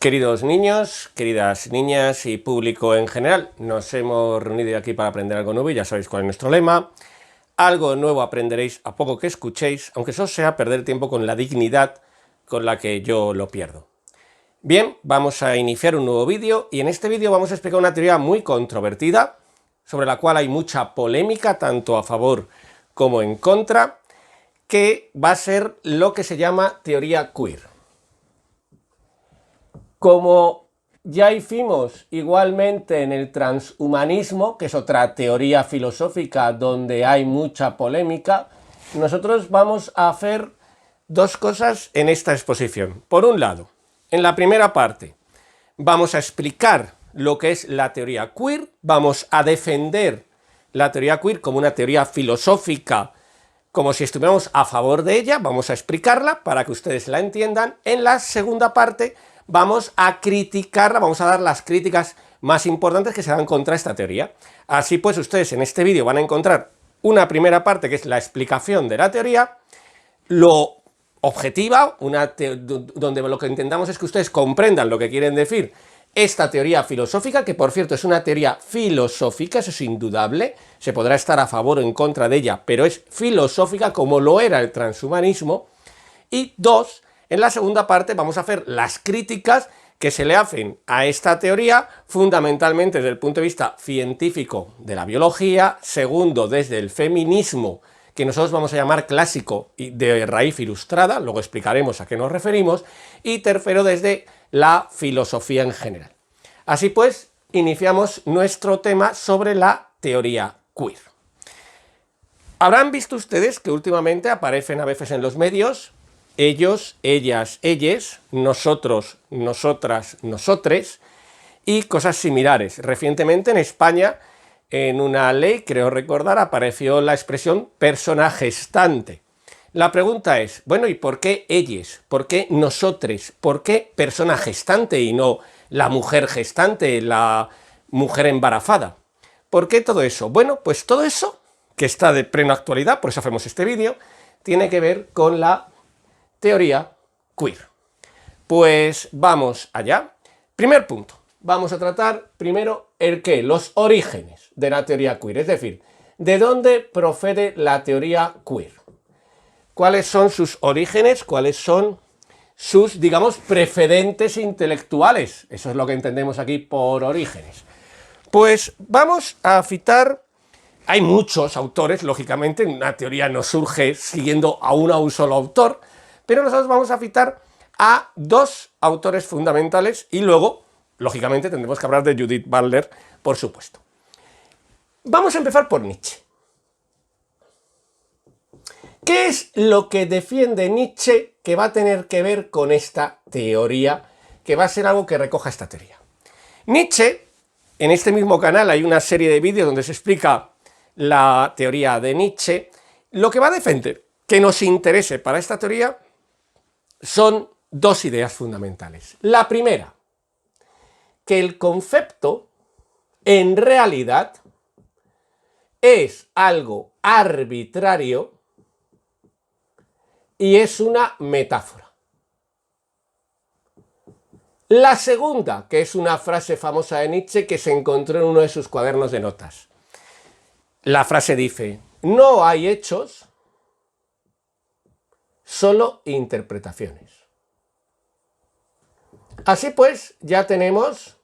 Queridos niños, queridas niñas y público en general, nos hemos reunido aquí para aprender algo nuevo y ya sabéis cuál es nuestro lema. Algo nuevo aprenderéis a poco que escuchéis, aunque eso sea perder tiempo con la dignidad con la que yo lo pierdo. Bien, vamos a iniciar un nuevo vídeo y en este vídeo vamos a explicar una teoría muy controvertida, sobre la cual hay mucha polémica, tanto a favor como en contra, que va a ser lo que se llama teoría queer. Como ya hicimos igualmente en el transhumanismo, que es otra teoría filosófica donde hay mucha polémica, nosotros vamos a hacer dos cosas en esta exposición. Por un lado, en la primera parte vamos a explicar lo que es la teoría queer, vamos a defender la teoría queer como una teoría filosófica, como si estuviéramos a favor de ella, vamos a explicarla para que ustedes la entiendan. En la segunda parte vamos a criticarla, vamos a dar las críticas más importantes que se dan contra esta teoría. Así pues, ustedes en este vídeo van a encontrar una primera parte que es la explicación de la teoría, lo objetiva, donde lo que intentamos es que ustedes comprendan lo que quieren decir esta teoría filosófica, que por cierto es una teoría filosófica, eso es indudable, se podrá estar a favor o en contra de ella, pero es filosófica como lo era el transhumanismo. Y dos, en la segunda parte vamos a hacer las críticas que se le hacen a esta teoría, fundamentalmente desde el punto de vista científico de la biología, segundo desde el feminismo, que nosotros vamos a llamar clásico y de raíz ilustrada, luego explicaremos a qué nos referimos, y tercero desde la filosofía en general. Así pues, iniciamos nuestro tema sobre la teoría queer. Habrán visto ustedes que últimamente aparecen a veces en los medios ellos, ellas, elles, nosotros, nosotras, nosotres y cosas similares. Recientemente en España, en una ley, creo recordar, apareció la expresión persona gestante. La pregunta es, bueno, ¿y por qué ellos? ¿Por qué nosotres? ¿Por qué persona gestante y no la mujer gestante, la mujer embarazada? ¿Por qué todo eso? Bueno, pues todo eso, que está de plena actualidad, por eso hacemos este vídeo, tiene que ver con la teoría queer. Pues vamos allá. Primer punto. Vamos a tratar primero el qué, los orígenes de la teoría queer, es decir, de dónde procede la teoría queer. ¿Cuáles son sus orígenes? ¿Cuáles son sus, digamos, precedentes intelectuales? Eso es lo que entendemos aquí por orígenes. Pues vamos a citar, hay muchos autores, lógicamente, una teoría no surge siguiendo a un solo autor, pero nosotros vamos a citar a dos autores fundamentales y luego, lógicamente, tendremos que hablar de Judith Butler, por supuesto. Vamos a empezar por Nietzsche. ¿Qué es lo que defiende Nietzsche que va a tener que ver con esta teoría, que va a ser algo que recoja esta teoría? Nietzsche, en este mismo canal hay una serie de vídeos donde se explica la teoría de Nietzsche. Lo que va a defender que nos interese para esta teoría son dos ideas fundamentales. La primera, que el concepto en realidad es algo arbitrario y es una metáfora. La segunda, que es una frase famosa de Nietzsche que se encontró en uno de sus cuadernos de notas. La frase dice, no hay hechos, solo interpretaciones. Así pues, ya tenemos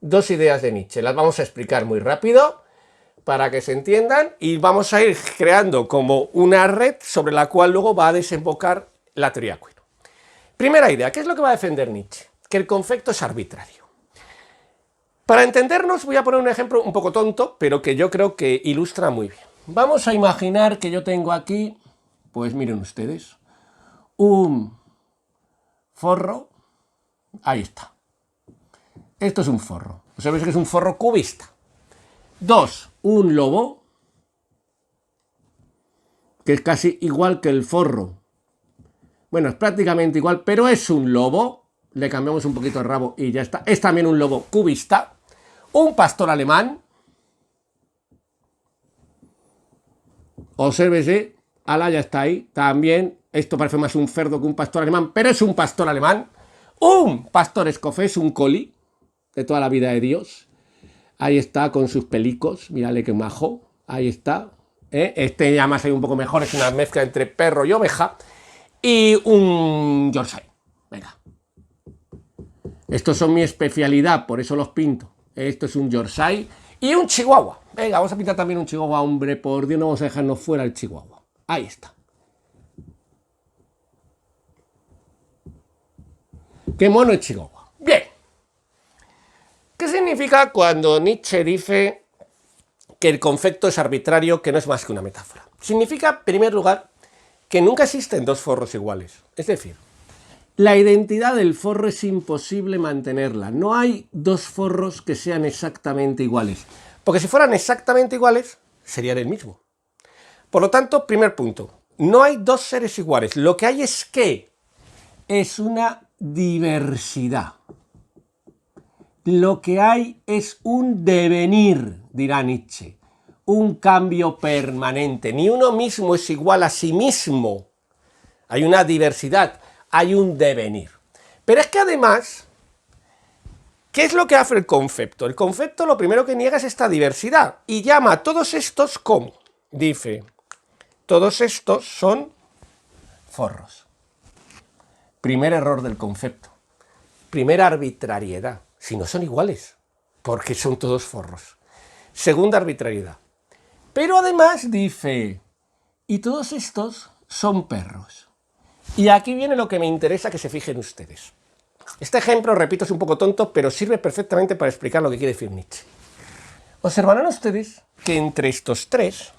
dos ideas de Nietzsche. Las vamos a explicar muy rápido para que se entiendan y vamos a ir creando como una red sobre la cual luego va a desembocar la teoría queer. Primera idea, ¿qué es lo que va a defender Nietzsche? Que el concepto es arbitrario. Para entendernos voy a poner un ejemplo un poco tonto, pero que yo creo que ilustra muy bien. Vamos a imaginar que yo tengo aquí, pues miren ustedes, un forro, ahí está. Esto es un forro. Sabéis que es un forro cubista. Dos, un lobo, que es casi igual que el forro. Bueno, es prácticamente igual, pero es un lobo. Le cambiamos un poquito el rabo y ya está. Es también un lobo cubista. Un pastor alemán. Obsérvese, ala ya está ahí. También, esto parece más un cerdo que un pastor alemán, pero es un pastor alemán. un pastor escocés, un collie, de toda la vida de Dios. Ahí está con sus pelicos, mírale qué majo, ahí está. Este ya más hay un poco mejor, es una mezcla entre perro y oveja. Y un Yorkshire, venga. Estos son mi especialidad, por eso los pinto. Esto es un Yorkshire y un Chihuahua. Venga, vamos a pintar también un Chihuahua, hombre, por Dios, no vamos a dejarnos fuera el Chihuahua. Ahí está. Qué mono el Chihuahua. Bien. ¿Qué significa cuando Nietzsche dice que el concepto es arbitrario, que no es más que una metáfora? Significa, en primer lugar, que nunca existen dos forros iguales. Es decir, la identidad del forro es imposible mantenerla. No hay dos forros que sean exactamente iguales. Porque si fueran exactamente iguales, serían el mismo. Por lo tanto, primer punto, no hay dos seres iguales. Lo que hay es que es una diversidad. Lo que hay es un devenir, dirá Nietzsche. Un cambio permanente. Ni uno mismo es igual a sí mismo. Hay una diversidad. Hay un devenir. Pero es que además, ¿qué es lo que hace el concepto? El concepto lo primero que niega es esta diversidad y llama a todos estos como, dice, todos estos son forros. Primer error del concepto. Primera arbitrariedad, si no son iguales, porque son todos forros. Segunda arbitrariedad. Pero además dice, y todos estos son perros. Y aquí viene lo que me interesa que se fijen ustedes. Este ejemplo, repito, es un poco tonto, pero sirve perfectamente para explicar lo que quiere decir Nietzsche. Observarán ustedes que entre estos tres,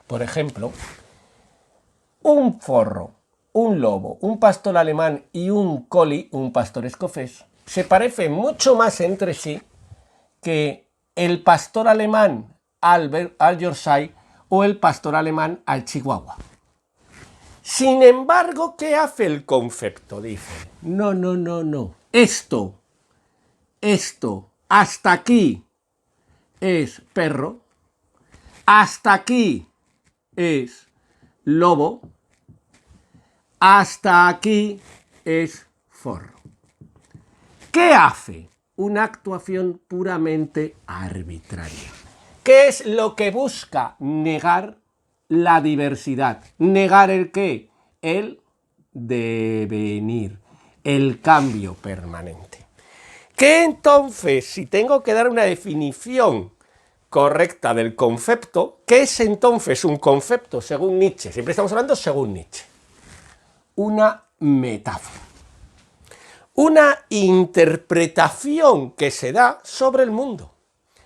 por ejemplo, un forro, un lobo, un pastor alemán y un collie, un pastor escocés, se parecen mucho más entre sí que el pastor alemán al Yorkshire o el pastor alemán al Chihuahua. Sin embargo, ¿qué hace el concepto? Dice, no. Esto, hasta aquí es perro, hasta aquí es lobo, hasta aquí es forro. ¿Qué hace? Una actuación puramente arbitraria. ¿Qué es lo que busca? Negar la diversidad. ¿Negar el qué? El devenir, el cambio permanente. ¿Qué entonces, si tengo que dar una definición correcta del concepto, qué es entonces un concepto según Nietzsche? Siempre estamos hablando según Nietzsche. Una metáfora. Una interpretación que se da sobre el mundo.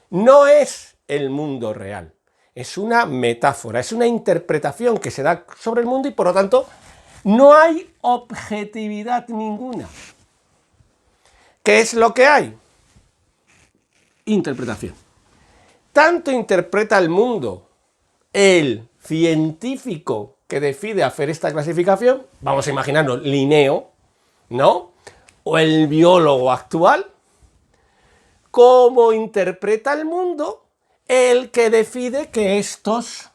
No es el mundo real. Es una metáfora, es una interpretación que se da sobre el mundo y por lo tanto no hay objetividad ninguna. ¿Qué es lo que hay? Interpretación. Tanto interpreta el mundo el científico que decide hacer esta clasificación, vamos a imaginarnos Linneo, ¿no? O el biólogo actual, como interpreta el mundo el que decide que estos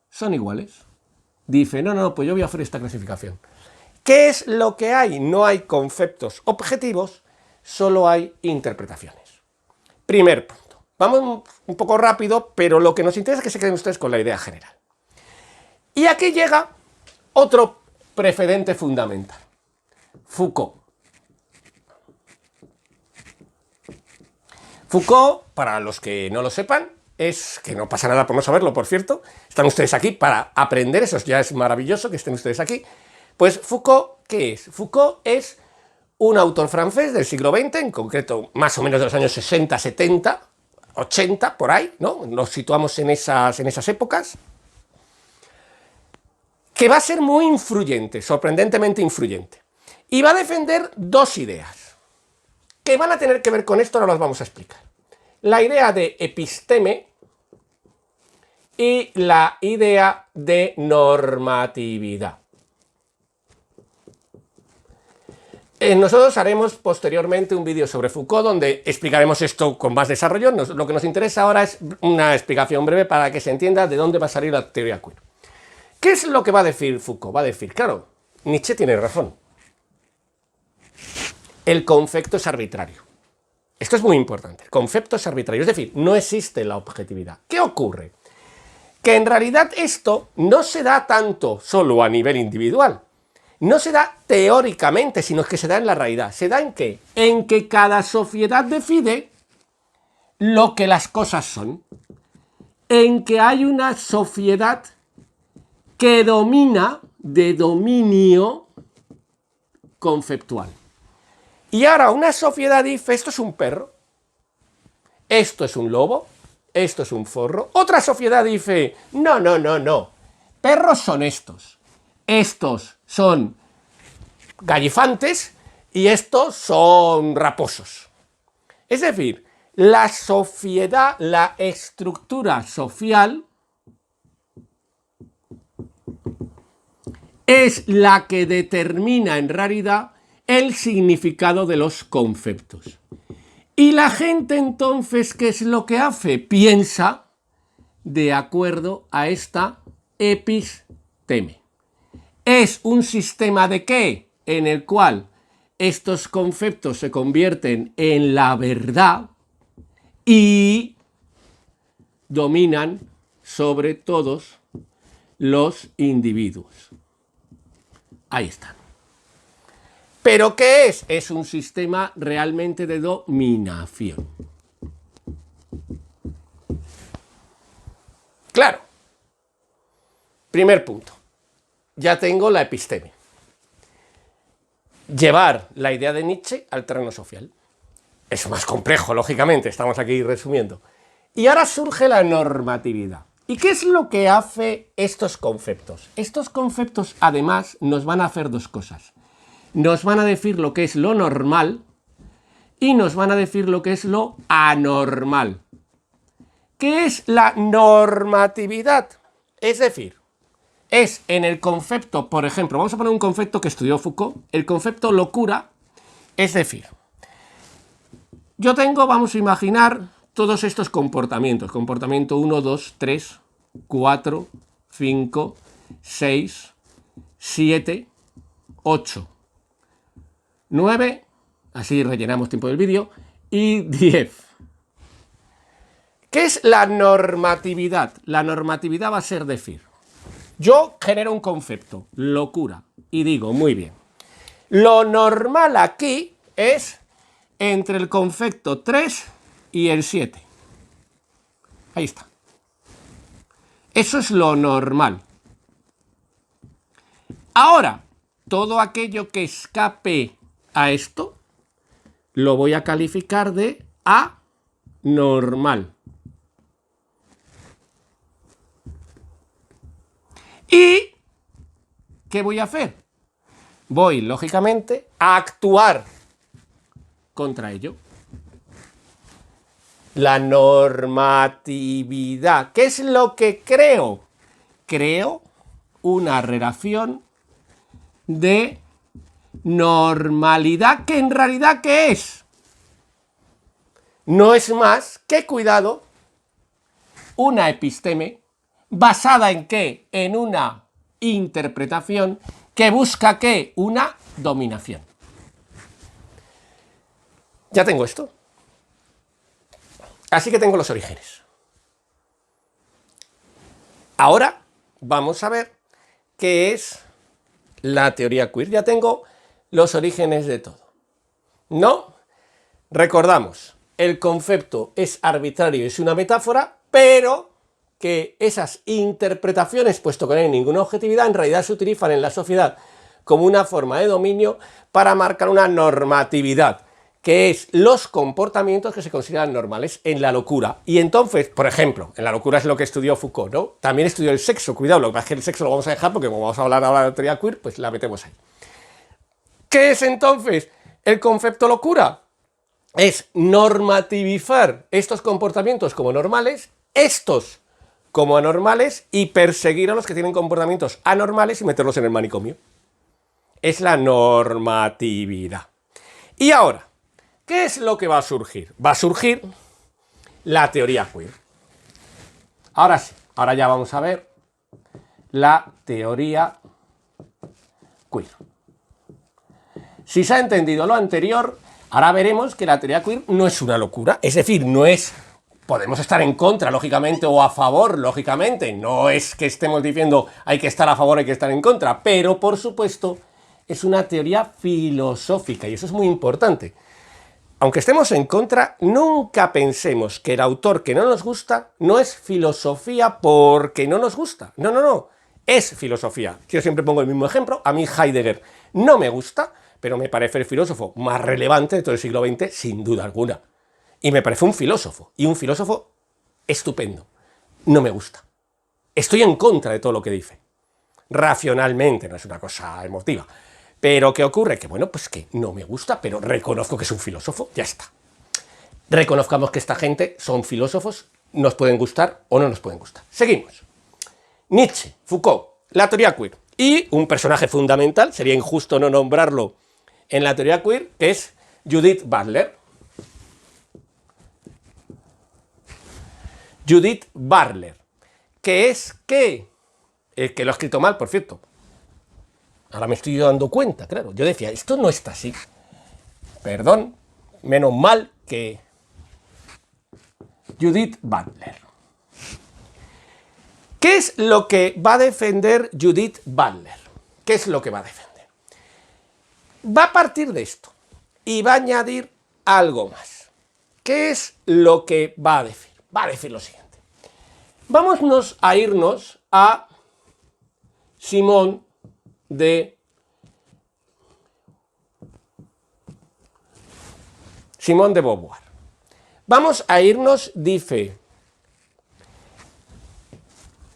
son iguales. Dice, no, pues yo voy a hacer esta clasificación. ¿Qué es lo que hay? No hay conceptos objetivos, solo hay interpretaciones. Primer punto. Vamos un poco rápido, pero lo que nos interesa es que se queden ustedes con la idea general. Y aquí llega otro precedente fundamental. Foucault. Foucault, para los que no lo sepan, es que no pasa nada por no saberlo, por cierto, están ustedes aquí para aprender, eso ya es maravilloso que estén ustedes aquí. Pues Foucault, ¿qué es? Foucault es un autor francés del siglo XX, en concreto más o menos de los años 60, 70, 80, por ahí, ¿no? Nos situamos en esas épocas, que va a ser muy influyente, sorprendentemente influyente, y va a defender dos ideas, que van a tener que ver con esto, ahora las vamos a explicar. La idea de episteme y la idea de normatividad. Nosotros haremos posteriormente un vídeo sobre Foucault donde explicaremos esto con más desarrollo. Lo que nos interesa ahora es una explicación breve para que se entienda de dónde va a salir la teoría queer. ¿Qué es lo que va a decir Foucault? Va a decir, claro, Nietzsche tiene razón. el concepto es arbitrario. Esto es muy importante, el concepto es arbitrario, es decir, no existe la objetividad. ¿Qué ocurre? Que en realidad esto no se da tanto solo a nivel individual, no se da teóricamente, sino que se da en la realidad. ¿Se da en qué? En que cada sociedad decide lo que las cosas son, en que hay una sociedad que domina de dominio conceptual. Y ahora una sociedad dice, esto es un perro, esto es un lobo, esto es un zorro. Otra sociedad dice, no, no, no, no, perros son estos son gallifantes y estos son raposos. Es decir, la sociedad, la estructura social es la que determina en realidad el significado de los conceptos. Y la gente entonces, ¿qué es lo que hace? Piensa de acuerdo a esta episteme. Es un sistema de qué, en el cual estos conceptos se convierten en la verdad y dominan sobre todos los individuos. Ahí están. ¿Pero qué es? Es un sistema realmente de dominación. Claro. Primer punto. Ya tengo la episteme. Llevar la idea de Nietzsche al terreno social. Es más complejo, lógicamente, estamos aquí resumiendo. Y ahora surge la normatividad. ¿Y qué es lo que hace estos conceptos? Estos conceptos, además, nos van a hacer dos cosas. Nos van a decir lo que es lo normal y nos van a decir lo que es lo anormal. ¿Qué es la normatividad? Es decir, es en el concepto, por ejemplo, vamos a poner un concepto que estudió Foucault, el concepto locura, es decir, yo tengo, vamos a imaginar, todos estos comportamientos, comportamiento 1, 2, 3, 4, 5, 6, 7, 8, 9, así rellenamos tiempo del vídeo, y 10. ¿Qué es la normatividad? La normatividad va a ser decir, yo genero un concepto, locura, y digo, muy bien, lo normal aquí es entre el concepto 3 y el 7. Ahí está. Eso es lo normal. Ahora, todo aquello que escape a esto, lo voy a calificar de anormal. ¿Y qué voy a hacer? Voy, lógicamente, a actuar contra ello. La normatividad. ¿Qué es lo que creo? Creo una relación de normalidad que en realidad ¿qué es? No es más que, cuidado, una episteme basada en qué? En una interpretación que busca ¿qué? Una dominación. Ya tengo esto. Así que tengo los orígenes. Ahora vamos a ver qué es la teoría queer. Ya tengo los orígenes de todo. ¿No? Recordamos, el concepto es arbitrario, es una metáfora, pero que esas interpretaciones, puesto que no hay ninguna objetividad, en realidad se utilizan en la sociedad como una forma de dominio para marcar una normatividad, que es los comportamientos que se consideran normales en la locura. Y entonces, por ejemplo, en la locura es lo que estudió Foucault, ¿no? También estudió el sexo, cuidado, lo que pasa es que el sexo lo vamos a dejar porque como vamos a hablar ahora de la teoría queer, pues la metemos ahí. ¿Qué es entonces el concepto locura? Es normativizar estos comportamientos como normales, estos como anormales, y perseguir a los que tienen comportamientos anormales y meterlos en el manicomio. Es la normatividad. Y ahora, ¿qué es lo que va a surgir? Va a surgir la teoría queer. Ahora sí, ahora ya vamos a ver la teoría queer. Si se ha entendido lo anterior, ahora veremos que la teoría queer no es una locura, es decir, no es... Podemos estar en contra, lógicamente, o a favor, lógicamente, no es que estemos diciendo hay que estar a favor, hay que estar en contra, pero, por supuesto, es una teoría filosófica, y eso es muy importante. Aunque estemos en contra, nunca pensemos que el autor que no nos gusta no es filosofía porque no nos gusta. No, no, no, es filosofía. Yo siempre pongo el mismo ejemplo, a mí Heidegger no me gusta, pero me parece el filósofo más relevante de todo el siglo XX, sin duda alguna. Y me parece un filósofo, y un filósofo estupendo. No me gusta. Estoy en contra de todo lo que dice. Racionalmente, no es una cosa emotiva. Pero ¿qué ocurre? Que bueno, pues que no me gusta, pero reconozco que es un filósofo, ya está. Reconozcamos que esta gente son filósofos, nos pueden gustar o no nos pueden gustar. Seguimos. Nietzsche, Foucault, la teoría queer. Y un personaje fundamental, sería injusto no nombrarlo en la teoría queer, que es Judith Butler. Judith Butler, que es que lo ha escrito mal, por cierto. Ahora me estoy dando cuenta, claro. Yo decía, esto no está así. Perdón, menos mal que... Judith Butler. ¿Qué es lo que va a defender Judith Butler? ¿Qué es lo que va a defender? Va a partir de esto y va a añadir algo más. ¿Qué es lo que va a decir? Va a decir lo siguiente. Vámonos a irnos a Simone de Beauvoir. Vamos a irnos, dice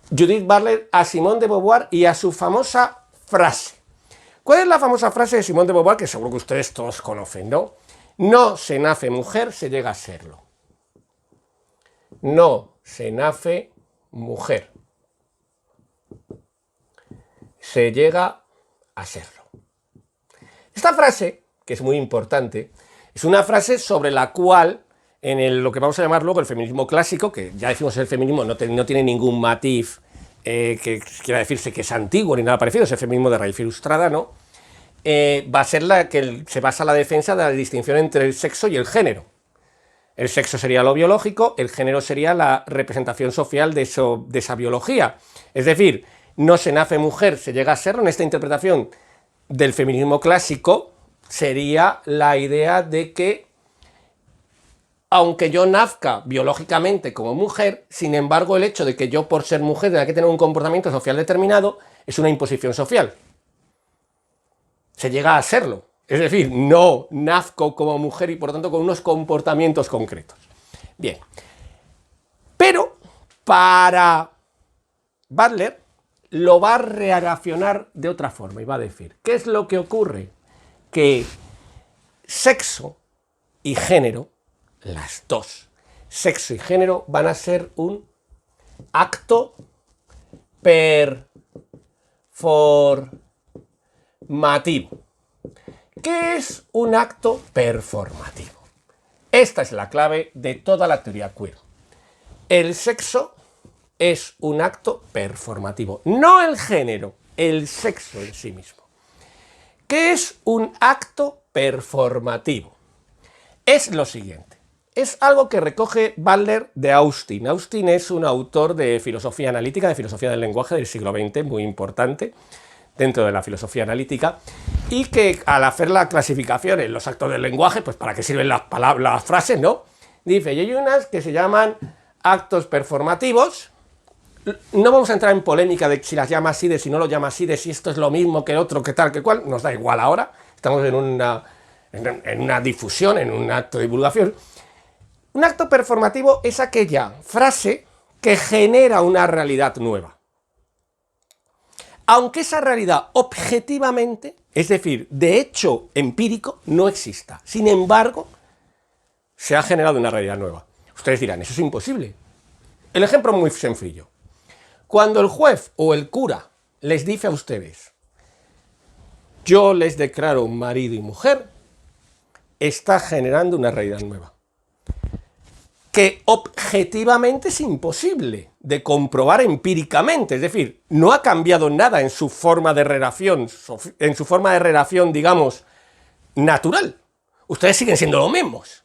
Judith Butler, a Simone de Beauvoir y a su famosa frase. ¿Cuál es la famosa frase de Simone de Beauvoir? Que seguro que ustedes todos conocen, ¿no? No se nace mujer, se llega a serlo. No se nace mujer, se llega a serlo. Esta frase, que es muy importante, es una frase sobre la cual, lo que vamos a llamar luego el feminismo clásico, que ya decimos el feminismo no tiene ningún matiz que quiera decirse que es antiguo ni nada parecido, es el feminismo de raíz ilustrada, ¿no? Va a ser la que se basa en la defensa de la distinción entre el sexo y el género. El sexo sería lo biológico, el género sería la representación social de esa biología. Es decir, no se nace mujer, se llega a serlo. En esta interpretación del feminismo clásico sería la idea de que, aunque yo nazca biológicamente como mujer, sin embargo el hecho de que yo por ser mujer tenga que tener un comportamiento social determinado es una imposición social. Se llega a serlo. Es decir, no nazco como mujer y por lo tanto con unos comportamientos concretos. Bien. Pero para Butler lo va a reaccionar de otra forma y va a decir, ¿qué es lo que ocurre? Que sexo y género, las dos, sexo y género van a ser un acto performativo. ¿Qué es un acto performativo? Esta es la clave de toda la teoría queer. El sexo es un acto performativo, no el género, el sexo en sí mismo. ¿Qué es un acto performativo? Es lo siguiente. Es algo que recoge Butler de Austin. Austin es un autor de filosofía analítica, de filosofía del lenguaje del siglo XX, muy importante dentro de la filosofía analítica, y que al hacer la clasificación en los actos del lenguaje, pues para qué sirven las palabras, las frases, ¿no? Dice, y hay unas que se llaman actos performativos. No vamos a entrar en polémica de si las llama así, de si no lo llama así, de si esto es lo mismo que otro, que tal, que cual, nos da igual ahora, estamos en una difusión, en un acto de divulgación. Un acto performativo es aquella frase que genera una realidad nueva. Aunque esa realidad objetivamente, es decir, de hecho empírico, no exista. Sin embargo, se ha generado una realidad nueva. Ustedes dirán, eso es imposible. El ejemplo muy sencillo. Cuando el juez o el cura les dice a ustedes, yo les declaro marido y mujer, está generando una realidad nueva. Que objetivamente es imposible de comprobar empíricamente, es decir, no ha cambiado nada en su forma de relación, digamos, natural. Ustedes siguen siendo los mismos.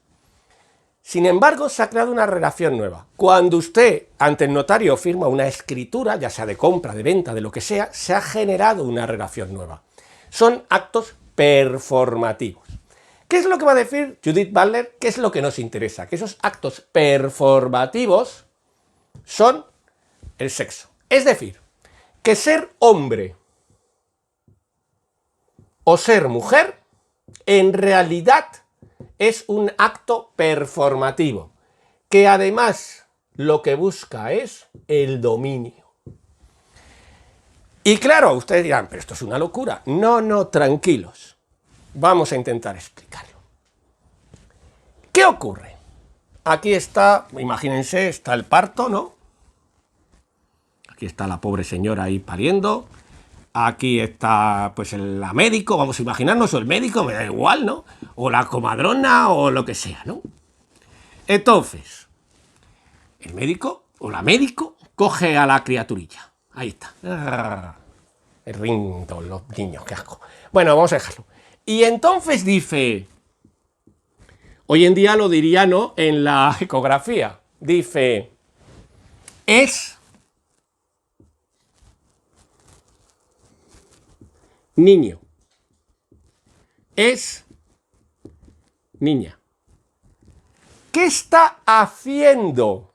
Sin embargo, se ha creado una relación nueva. Cuando usted ante el notario firma una escritura, ya sea de compra, de venta, de lo que sea, se ha generado una relación nueva. Son actos performativos. ¿Qué es lo que va a decir Judith Butler? ¿Qué es lo que nos interesa? Que esos actos performativos son el sexo. Es decir, que ser hombre o ser mujer en realidad es un acto performativo, que además lo que busca es el dominio. Y claro, ustedes dirán, pero esto es una locura. No, no, tranquilos. Vamos a intentar explicarlo. ¿Qué ocurre? Aquí está, imagínense, está el parto, ¿no? Aquí está la pobre señora ahí pariendo. Aquí está, pues, la médico, vamos a imaginarnos, o el médico, me da igual, ¿no? O la comadrona, o lo que sea, ¿no? Entonces, el médico, o la médico, coge a la criaturilla. Ahí está. El rindo, los niños, qué asco. Bueno, vamos a dejarlo. Y entonces dice, hoy en día lo diría, ¿no? En la ecografía, dice, es niño. Es niña. ¿Qué está haciendo?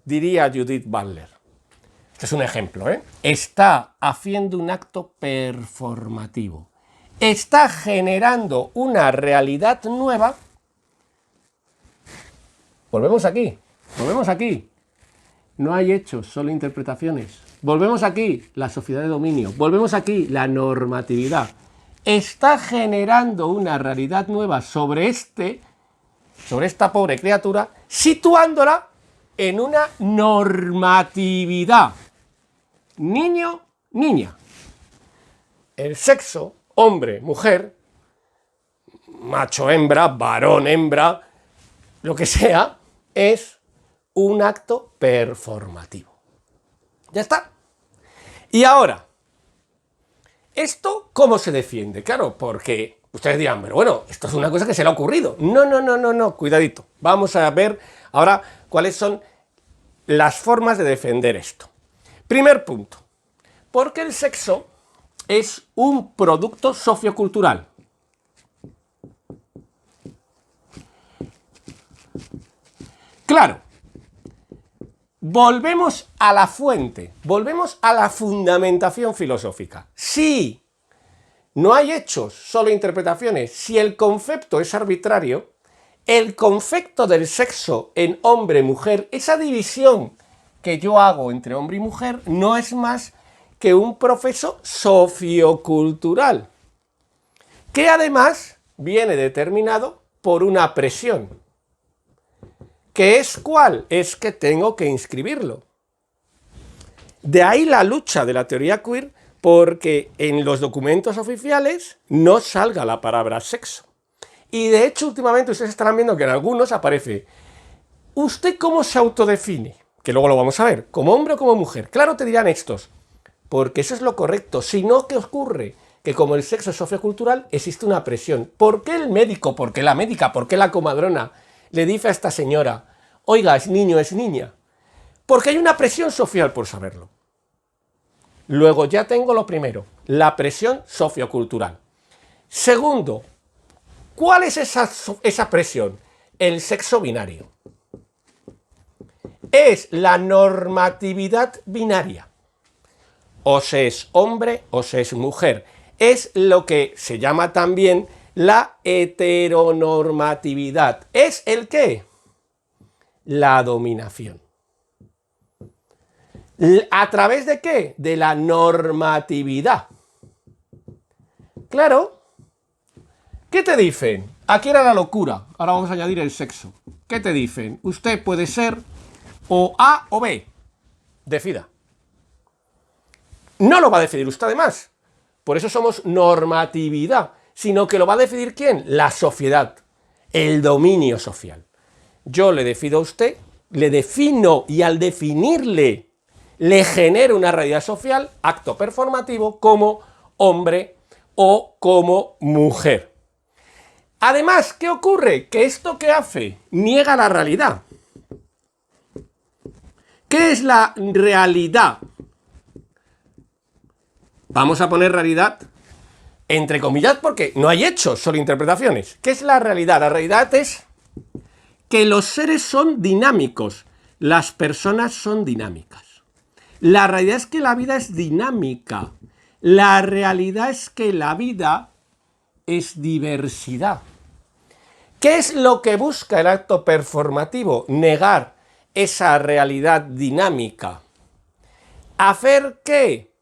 Diría Judith Butler. Este es un ejemplo, ¿eh? Está haciendo un acto performativo. Está generando una realidad nueva. Volvemos aquí. Volvemos aquí. No hay hechos, solo interpretaciones. Volvemos aquí, la sociedad de dominio. Volvemos aquí, la normatividad. Está generando una realidad nueva sobre esta pobre criatura, situándola en una normatividad. Niño, niña. El sexo, hombre, mujer, macho, hembra, varón, hembra, lo que sea, es un acto performativo. Ya está. Y ahora, ¿esto cómo se defiende? Claro, porque ustedes dirán, pero bueno, esto es una cosa que se le ha ocurrido. No, cuidadito. Vamos a ver ahora cuáles son las formas de defender esto. Primer punto, porque el sexo es un producto sociocultural. Claro, volvemos a la fuente, volvemos a la fundamentación filosófica. Si no hay hechos, solo interpretaciones, si el concepto es arbitrario, el concepto del sexo en hombre-mujer, esa división que yo hago entre hombre y mujer, no es más que un proceso sociocultural, que además viene determinado por una presión. ¿Qué es cuál? Es que tengo que inscribirlo. De ahí la lucha de la teoría queer, porque en los documentos oficiales no salga la palabra sexo. Y de hecho, últimamente ustedes estarán viendo que en algunos aparece, ¿usted cómo se autodefine? Que luego lo vamos a ver, ¿como hombre o como mujer? Claro, te dirán estos, porque eso es lo correcto. Si no, ¿qué ocurre? Que como el sexo es sociocultural, existe una presión. ¿Por qué el médico, por qué la médica, por qué la comadrona le dice a esta señora, oiga, es niño, es niña? Porque hay una presión social por saberlo. Luego ya tengo lo primero, la presión sociocultural. Segundo, ¿cuál es esa presión? El sexo binario. Es la normatividad binaria. O se es hombre o se es mujer. Es lo que se llama también la heteronormatividad. ¿Es el qué? La dominación. ¿A través de qué? De la normatividad. Claro. ¿Qué te dicen? Aquí era la locura. Ahora vamos a añadir el sexo. ¿Qué te dicen? Usted puede ser o A o B. Decida. No lo va a decidir usted además. Por eso somos normatividad. Sino que lo va a decidir ¿quién? La sociedad. El dominio social. Yo le decido a usted, le defino y al definirle le genero una realidad social, acto performativo, como hombre o como mujer. Además, ¿qué ocurre? Que esto que hace niega la realidad. ¿Qué es la realidad? Vamos a poner realidad entre comillas porque no hay hechos, solo interpretaciones. ¿Qué es la realidad? La realidad es que los seres son dinámicos, las personas son dinámicas. La realidad es que la vida es dinámica. La realidad es que la vida es diversidad. ¿Qué es lo que busca el acto performativo? Negar esa realidad dinámica. ¿Hacer qué?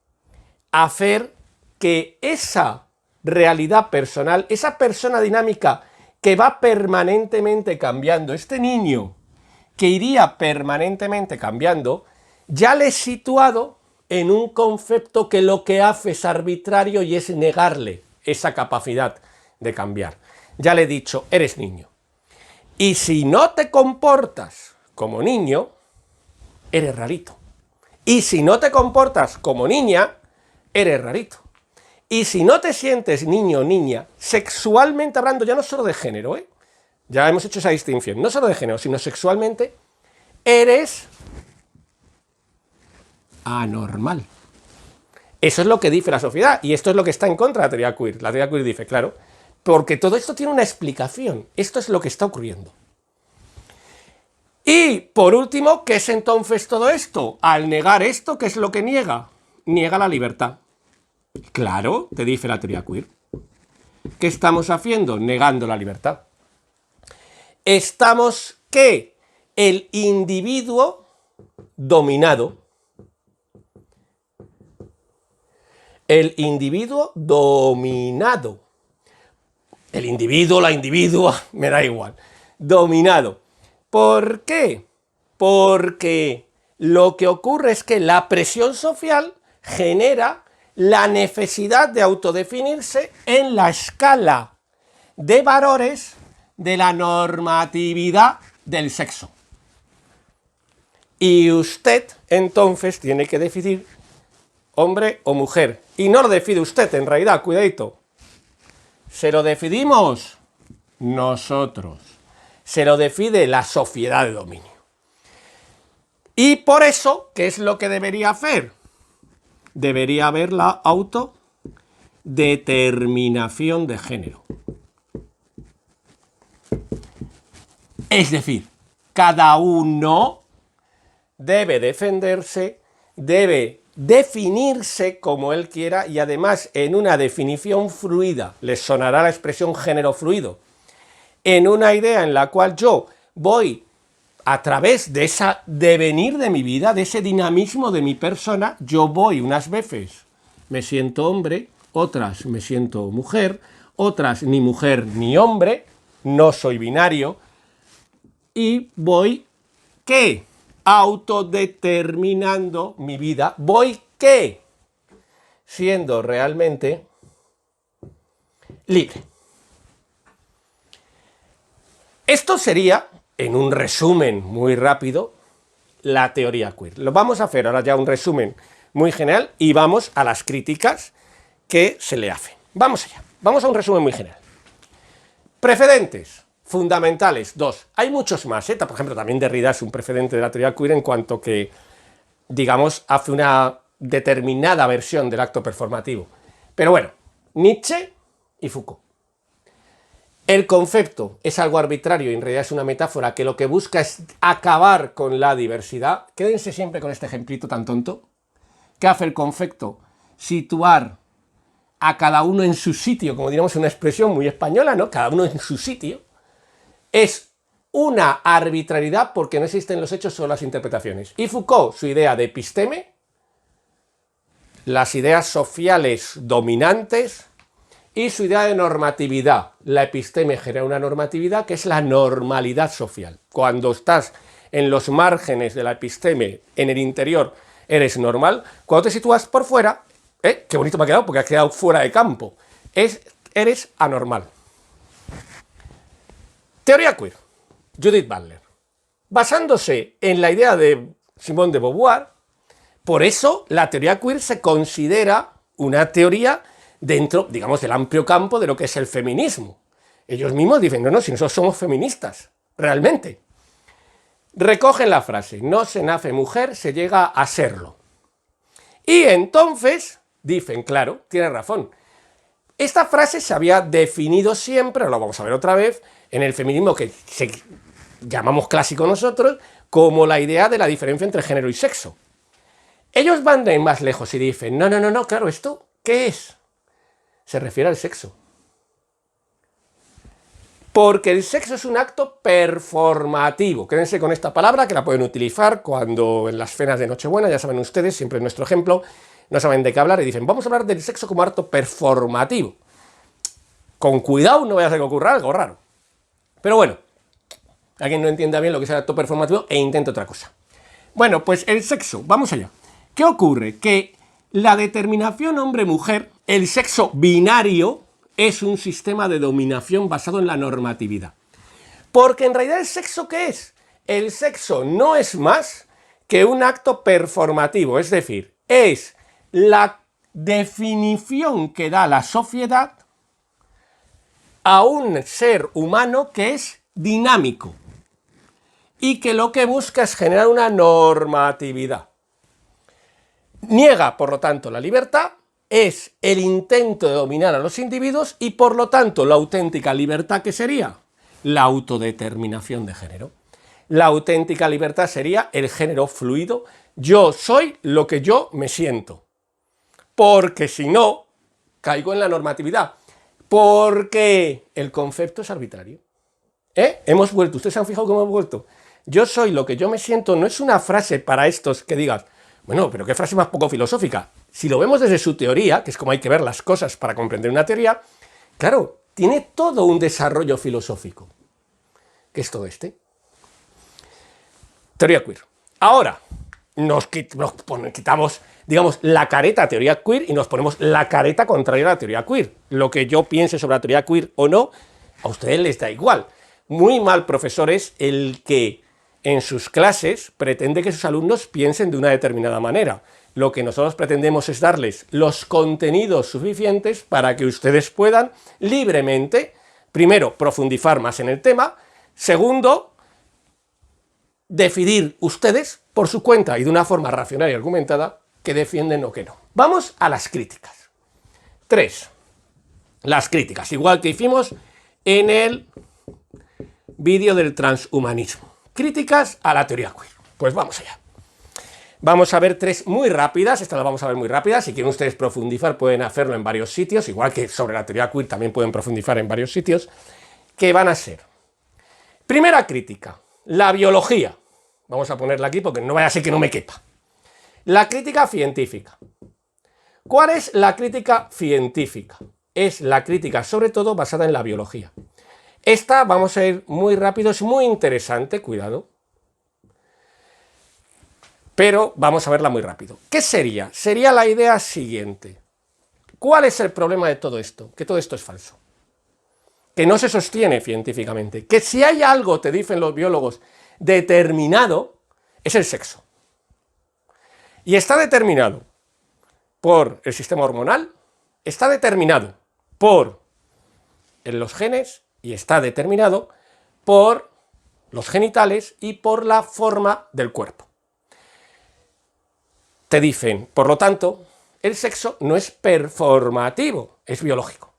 Hacer que esa realidad personal, esa persona dinámica que va permanentemente cambiando, este niño que iría permanentemente cambiando, ya le he situado en un concepto que lo que hace es arbitrario y es negarle esa capacidad de cambiar. Ya le he dicho, eres niño. Y si no te comportas como niño, eres rarito. Y si no te comportas como niña, eres rarito. Y si no te sientes niño o niña, sexualmente hablando, ya no solo de género, ya hemos hecho esa distinción, no solo de género, sino sexualmente, eres anormal. Eso es lo que dice la sociedad, y esto es lo que está en contra de la teoría queer. La teoría queer dice, claro, porque todo esto tiene una explicación, esto es lo que está ocurriendo. Y, por último, ¿qué es entonces todo esto? Al negar esto, ¿qué es lo que niega? Niega la libertad. Claro, te dice la teoría queer. ¿Qué estamos haciendo? Negando la libertad. Estamos, ¿qué? El individuo dominado. El individuo dominado. El individuo, la individua, me da igual. Dominado. ¿Por qué? Porque lo que ocurre es que la presión social genera la necesidad de autodefinirse en la escala de valores de la normatividad del sexo. Y usted, entonces, tiene que decidir hombre o mujer. Y no lo decide usted, en realidad, cuidadito. Se lo decidimos nosotros. Se lo decide la sociedad de dominio. Y por eso, ¿qué es lo que debería hacer? Debería haber la autodeterminación de género. Es decir, cada uno debe defenderse, debe definirse como él quiera y además en una definición fluida, les sonará la expresión género fluido, en una idea en la cual yo voy a través de ese devenir de mi vida, de ese dinamismo de mi persona, yo voy unas veces me siento hombre, otras me siento mujer, otras ni mujer ni hombre, no soy binario, y voy, ¿qué? Autodeterminando mi vida, voy, ¿qué? Siendo realmente libre. Esto sería, en un resumen muy rápido, la teoría queer. Lo vamos a hacer ahora ya un resumen muy general y vamos a las críticas que se le hacen. Vamos allá, vamos a un resumen muy general. Precedentes fundamentales, 2. Hay muchos más, por ejemplo, también Derrida es un precedente de la teoría queer en cuanto que, digamos, hace una determinada versión del acto performativo. Pero bueno, Nietzsche y Foucault. El concepto es algo arbitrario y en realidad es una metáfora que lo que busca es acabar con la diversidad. Quédense siempre con este ejemplito tan tonto. ¿Qué hace el concepto? Situar a cada uno en su sitio, como diríamos una expresión muy española, ¿no? Cada uno en su sitio. Es una arbitrariedad porque no existen los hechos, solo las interpretaciones. Y Foucault, su idea de episteme, las ideas sociales dominantes, y su idea de normatividad. La episteme genera una normatividad que es la normalidad social. Cuando estás en los márgenes de la episteme, en el interior, eres normal. Cuando te sitúas por fuera, qué bonito me ha quedado porque has quedado fuera de campo, eres anormal. Teoría queer, Judith Butler. Basándose en la idea de Simone de Beauvoir, por eso la teoría queer se considera una teoría dentro, digamos, del amplio campo de lo que es el feminismo. Ellos mismos dicen, no, si nosotros somos feministas, realmente. Recogen la frase, no se nace mujer, se llega a serlo. Y entonces, dicen, claro, tienen razón. Esta frase se había definido siempre, lo vamos a ver otra vez, en el feminismo que llamamos clásico nosotros, como la idea de la diferencia entre género y sexo. Ellos van de más lejos y dicen, no, claro, ¿esto qué es? Se refiere al sexo. Porque el sexo es un acto performativo. Quédense con esta palabra que la pueden utilizar cuando en las cenas de Nochebuena, ya saben ustedes, siempre en nuestro ejemplo, no saben de qué hablar y dicen, vamos a hablar del sexo como acto performativo. Con cuidado, no vaya a ser que ocurra algo raro. Pero bueno, alguien no entienda bien lo que es el acto performativo e intenta otra cosa. Bueno, pues el sexo, vamos allá. ¿Qué ocurre? Que la determinación hombre-mujer, el sexo binario, es un sistema de dominación basado en la normatividad. Porque en realidad el sexo, ¿qué es? El sexo no es más que un acto performativo, es decir, es la definición que da la sociedad a un ser humano que es dinámico y que lo que busca es generar una normatividad. Niega, por lo tanto, la libertad, es el intento de dominar a los individuos y, por lo tanto, la auténtica libertad, ¿qué sería? La autodeterminación de género. La auténtica libertad sería el género fluido. Yo soy lo que yo me siento. Porque si no, caigo en la normatividad. Porque el concepto es arbitrario. Hemos vuelto. ¿Ustedes se han fijado cómo hemos vuelto? Yo soy lo que yo me siento no es una frase para estos que digas, bueno, pero qué frase más poco filosófica. Si lo vemos desde su teoría, que es como hay que ver las cosas para comprender una teoría, claro, tiene todo un desarrollo filosófico. ¿Qué es todo este? Teoría queer. Ahora, nos quitamos, digamos, la careta teoría queer y nos ponemos la careta contraria a la teoría queer. Lo que yo piense sobre la teoría queer o no, a ustedes les da igual. Muy mal profesor es el que en sus clases pretende que sus alumnos piensen de una determinada manera. Lo que nosotros pretendemos es darles los contenidos suficientes para que ustedes puedan libremente, primero, profundizar más en el tema, segundo, decidir ustedes por su cuenta y de una forma racional y argumentada que defienden o que no. Vamos a las críticas. 3. Las críticas, igual que hicimos en el vídeo del transhumanismo. Críticas a la teoría queer. Pues vamos allá. Vamos a ver 3 muy rápidas, estas las vamos a ver muy rápidas, si quieren ustedes profundizar pueden hacerlo en varios sitios, igual que sobre la teoría queer también pueden profundizar en varios sitios, que van a ser. Primera crítica, la biología. Vamos a ponerla aquí porque no vaya a ser que no me quepa. La crítica científica. ¿Cuál es la crítica científica? Es la crítica sobre todo basada en la biología. Esta, vamos a ir muy rápido, es muy interesante, cuidado. Pero vamos a verla muy rápido. ¿Qué sería? Sería la idea siguiente. ¿Cuál es el problema de todo esto? Que todo esto es falso. Que no se sostiene científicamente. Que si hay algo, te dicen los biólogos, determinado, es el sexo. Y está determinado por el sistema hormonal, está determinado por los genes y está determinado por los genitales y por la forma del cuerpo. Te dicen, por lo tanto, el sexo no es performativo, es biológico.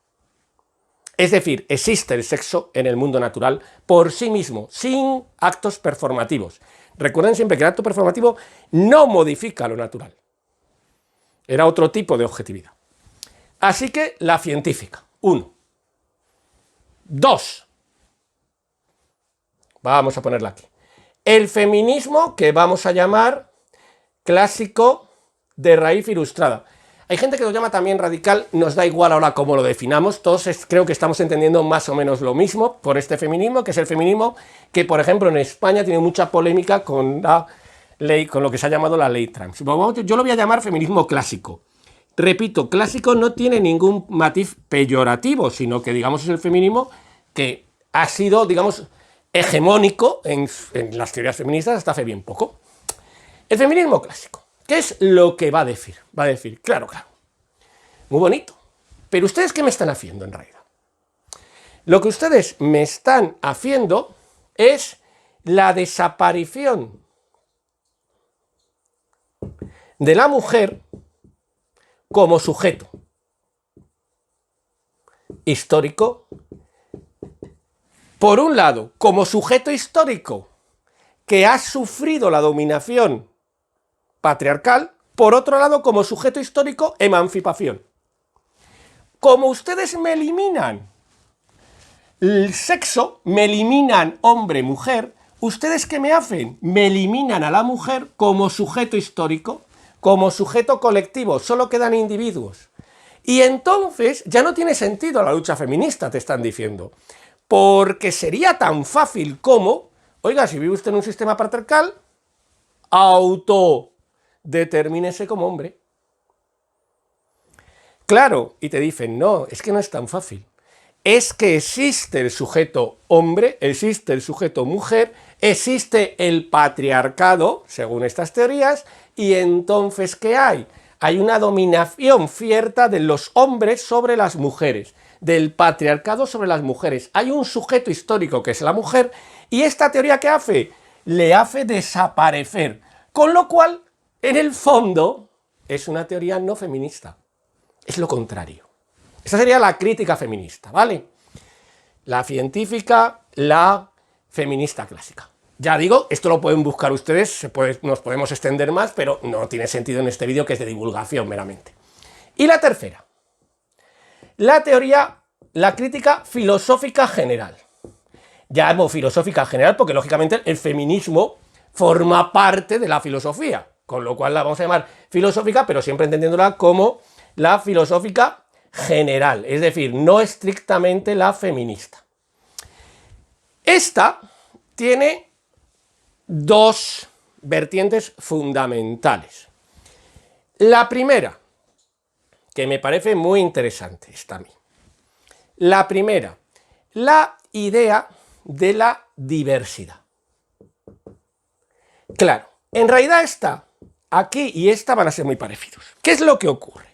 Es decir, existe el sexo en el mundo natural por sí mismo, sin actos performativos. Recuerden siempre que el acto performativo no modifica lo natural. Era otro tipo de objetividad. Así que la científica, 1. 2. Vamos a ponerla aquí. El feminismo que vamos a llamar clásico de raíz ilustrada. Hay gente que lo llama también radical, nos da igual ahora cómo lo definamos, todos creo que estamos entendiendo más o menos lo mismo por este feminismo, que es el feminismo que, por ejemplo, en España tiene mucha polémica con la ley, con lo que se ha llamado la ley trans. Yo lo voy a llamar feminismo clásico. Repito, clásico no tiene ningún matiz peyorativo, sino que, digamos, es el feminismo que ha sido, digamos, hegemónico en las teorías feministas hasta hace bien poco. El feminismo clásico, ¿qué es lo que va a decir? Va a decir, claro, muy bonito, pero ¿ustedes qué me están haciendo en realidad? Lo que ustedes me están haciendo es la desaparición de la mujer como sujeto histórico, por un lado, como sujeto histórico que ha sufrido la dominación patriarcal, por otro lado, como sujeto histórico, emancipación. Como ustedes me eliminan el sexo, me eliminan hombre-mujer, ¿ustedes qué me hacen? Me eliminan a la mujer como sujeto histórico, como sujeto colectivo, solo quedan individuos. Y entonces ya no tiene sentido la lucha feminista, te están diciendo, porque sería tan fácil como, oiga, si vive usted en un sistema patriarcal, autodetermínese como hombre. Claro, y te dicen, no, es que no es tan fácil. Es que existe el sujeto hombre, existe el sujeto mujer, existe el patriarcado, según estas teorías, y entonces, ¿qué hay? Hay una dominación cierta de los hombres sobre las mujeres, del patriarcado sobre las mujeres. Hay un sujeto histórico que es la mujer, y esta teoría, ¿qué hace? Le hace desaparecer. Con lo cual, en el fondo, es una teoría no feminista. Es lo contrario. Esa sería la crítica feminista, ¿vale? La científica, la feminista clásica. Ya digo, esto lo pueden buscar ustedes, nos podemos extender más, pero no tiene sentido en este vídeo, que es de divulgación meramente. Y la tercera, la teoría, la crítica filosófica general. Ya llamo filosófica general porque, lógicamente, el feminismo forma parte de la filosofía, con lo cual la vamos a llamar filosófica, pero siempre entendiéndola como la filosófica general, es decir, no estrictamente la feminista. Esta tiene dos vertientes fundamentales. La primera, que me parece muy interesante, está a mí. La primera, la idea de la diversidad. Claro, en realidad esta, aquí y esta van a ser muy parecidos. ¿Qué es lo que ocurre?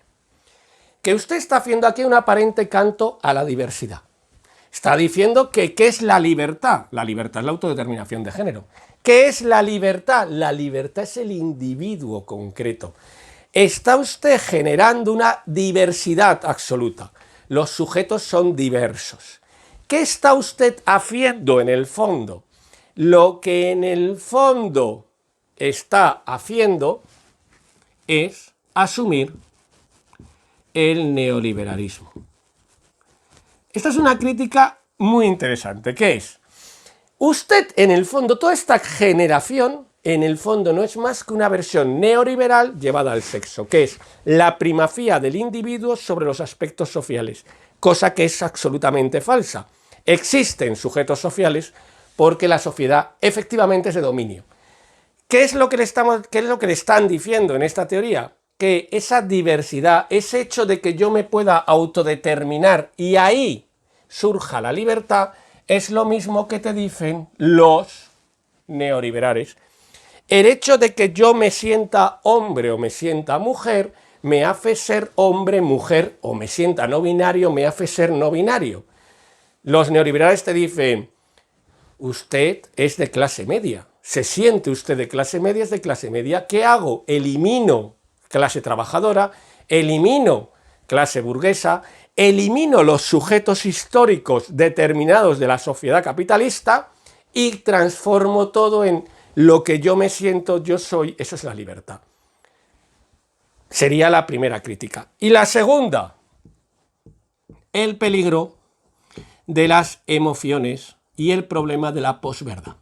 Que usted está haciendo aquí un aparente canto a la diversidad. Está diciendo que ¿qué es la libertad? La libertad es la autodeterminación de género. ¿Qué es la libertad? La libertad es el individuo concreto. Está usted generando una diversidad absoluta. Los sujetos son diversos. ¿Qué está usted haciendo en el fondo? Lo que en el fondo está haciendo es asumir el neoliberalismo. Esta es una crítica muy interesante, que es, usted en el fondo, toda esta generación, en el fondo no es más que una versión neoliberal llevada al sexo, que es la primacía del individuo sobre los aspectos sociales, cosa que es absolutamente falsa. Existen sujetos sociales porque la sociedad efectivamente es de dominio. ¿Qué es lo que le están diciendo en esta teoría? Que esa diversidad, ese hecho de que yo me pueda autodeterminar y ahí surja la libertad, es lo mismo que te dicen los neoliberales. El hecho de que yo me sienta hombre o me sienta mujer, me hace ser hombre, mujer, o me sienta no binario, me hace ser no binario. Los neoliberales te dicen, usted es de clase media, se siente usted de clase media, es de clase media, ¿qué hago? Elimino clase trabajadora, elimino clase burguesa, elimino los sujetos históricos determinados de la sociedad capitalista y transformo todo en lo que yo me siento, yo soy. Eso es la libertad. Sería la primera crítica. Y la segunda, el peligro de las emociones y el problema de la posverdad.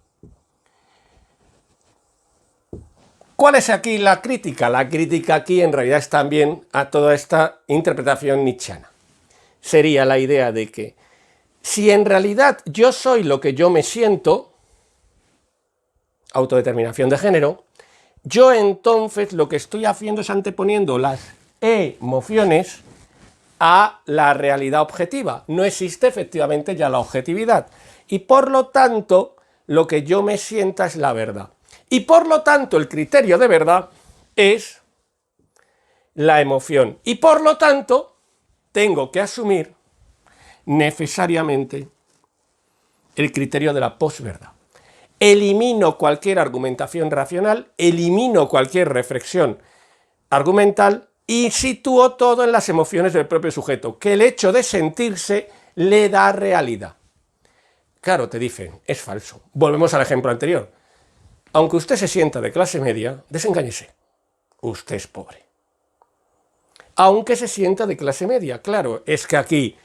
¿Cuál es aquí la crítica? La crítica aquí en realidad es también a toda esta interpretación nietzscheana. Sería la idea de que si en realidad yo soy lo que yo me siento, autodeterminación de género, yo entonces lo que estoy haciendo es anteponiendo las emociones a la realidad objetiva. No existe efectivamente ya la objetividad. Y por lo tanto, lo que yo me sienta es la verdad. Y por lo tanto, el criterio de verdad es la emoción. Y por lo tanto, tengo que asumir necesariamente el criterio de la posverdad. Elimino cualquier argumentación racional, elimino cualquier reflexión argumental y sitúo todo en las emociones del propio sujeto, que el hecho de sentirse le da realidad. Claro, te dicen, es falso. Volvemos al ejemplo anterior. Aunque usted se sienta de clase media, desengáñese. Usted es pobre. Aunque se sienta de clase media, claro, es que aquí,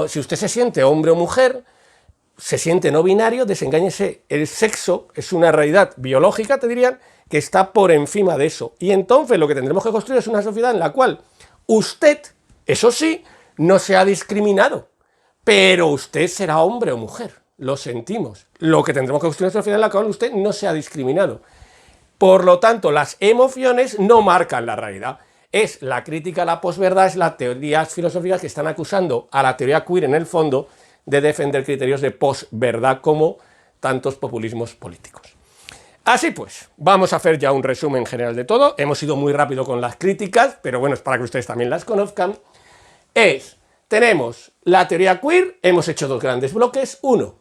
si usted se siente hombre o mujer, se siente no binario, desengáñese. El sexo es una realidad biológica, te dirían, que está por encima de eso. Y entonces lo que tendremos que construir es una sociedad en la cual usted, eso sí, no sea discriminado, pero usted será hombre o mujer. Lo sentimos. Lo que tendremos que construir es una sociedad en la cual usted no sea discriminado. Por lo tanto, las emociones no marcan la realidad. Es la crítica a la posverdad, es las teorías filosóficas que están acusando a la teoría queer en el fondo de defender criterios de posverdad como tantos populismos políticos. Así pues, vamos a hacer ya un resumen general de todo. Hemos ido muy rápido con las críticas, pero bueno, es para que ustedes también las conozcan. Tenemos la teoría queer, hemos hecho dos grandes bloques. Uno,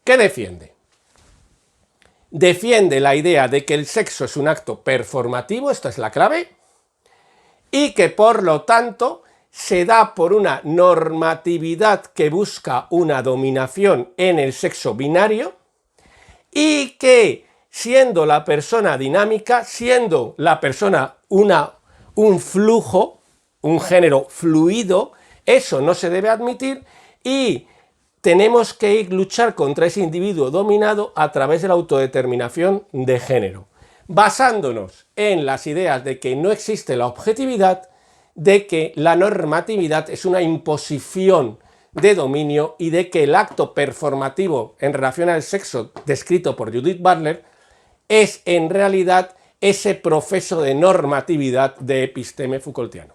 ¿qué defiende? Defiende la idea de que el sexo es un acto performativo, esta es la clave, y que por lo tanto se da por una normatividad que busca una dominación en el sexo binario y que, siendo la persona dinámica, siendo la persona un flujo, un género fluido, eso no se debe admitir y tenemos que luchar contra ese individuo dominado a través de la autodeterminación de género, basándonos en las ideas de que no existe la objetividad, de que la normatividad es una imposición de dominio y de que el acto performativo en relación al sexo descrito por Judith Butler es en realidad ese proceso de normatividad de episteme Foucaultiano.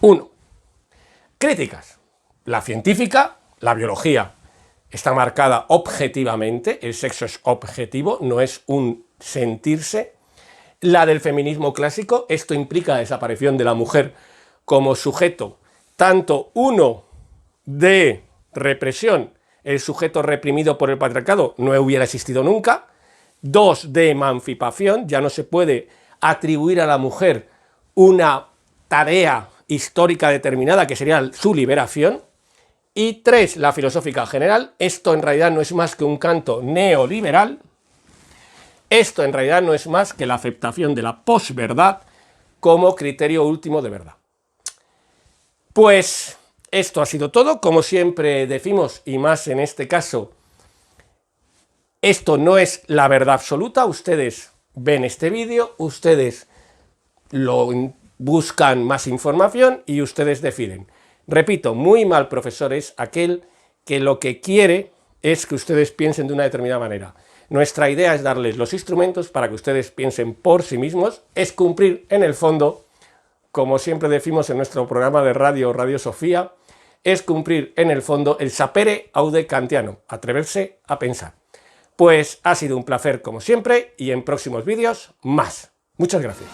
1. Críticas. La científica, la biología, está marcada objetivamente, el sexo es objetivo, no es un sentirse. La del feminismo clásico, esto implica la desaparición de la mujer como sujeto, tanto uno de represión, el sujeto reprimido por el patriarcado no hubiera existido nunca, 2 de emancipación, ya no se puede atribuir a la mujer una tarea histórica determinada que sería su liberación, y 3, la filosófica general, esto en realidad no es más que un canto neoliberal, esto en realidad no es más que la aceptación de la posverdad como criterio último de verdad. Pues esto ha sido todo, como siempre decimos, y más en este caso, esto no es la verdad absoluta, ustedes ven este vídeo, ustedes buscan más información y ustedes deciden. Repito, muy mal profesor es aquel que lo que quiere es que ustedes piensen de una determinada manera. Nuestra idea es darles los instrumentos para que ustedes piensen por sí mismos, es cumplir en el fondo, como siempre decimos en nuestro programa de radio, Radio Sofía, es cumplir en el fondo el sapere aude kantiano, atreverse a pensar. Pues ha sido un placer como siempre y en próximos vídeos más. Muchas gracias.